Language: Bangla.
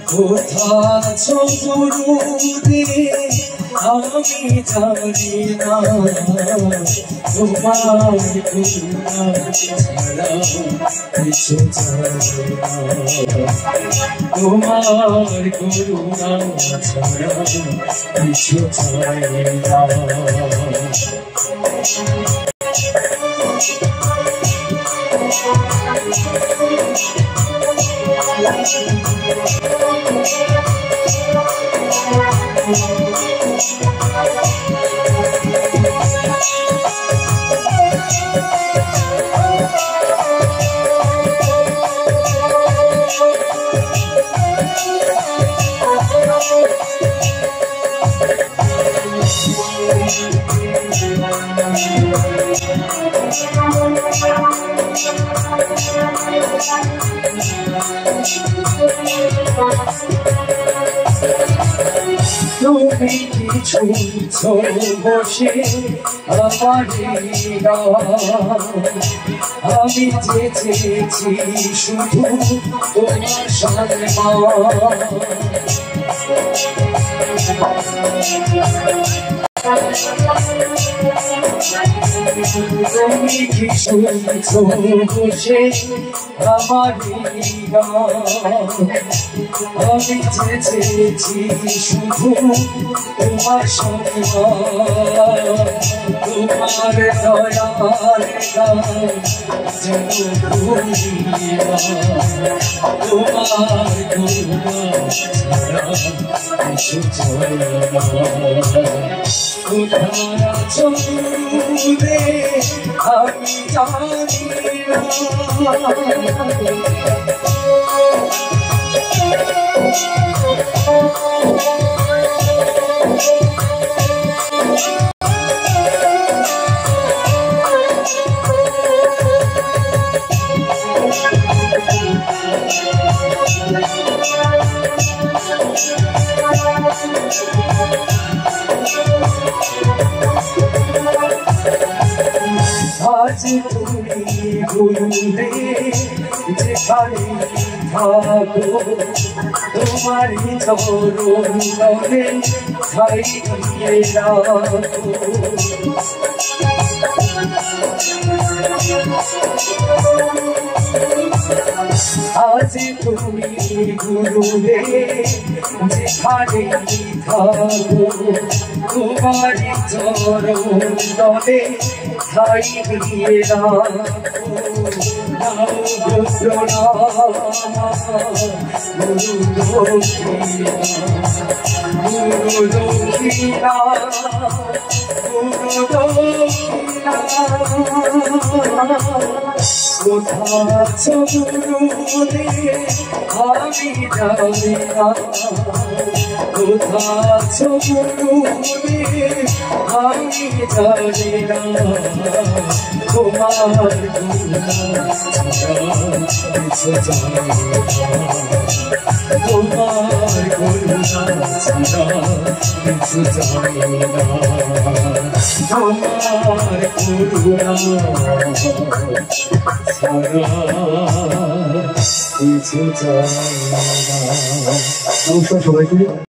কোথাছো গুরুদেব আমি জানি না তোমার করুণা ছাড়া কিছু জানি না তোমার করুণা ছাড়া কিছু জানি না তুমি কিছু বসে আমি চেয়েছি শুধু তোমার সম্মান তুমি কি শুনছো বসে আমার আমি চেয়েছি শুধু তোমার সম্মান তোমার দয়ার গান যেন তোমার করুণা ছাড়া কিছু চলে না কোথায় আছো গুরুদেব আমি জানি না আজ তুমি গুরুদেব যেখানে থাকো তোমারই চরণ তলে ঠাই দিয়ে রাখো আজ তুমি গুরুদেব যেখানে থাকো তোমারই চরণ তলে ঠাই দিয়ে রাখো গুরু দক্ষিণা কোথাছো গুরুদেব আমি জানি না কোথাছো গুরুদেব আমি জানি না তোমার করুণা ছাড়া কিছু জানি না তোমার করুণা ছাড়া কিছু জানি না তোমার করুণা ছাড়া কিছু জানি না। নমস্কার সবাইকে।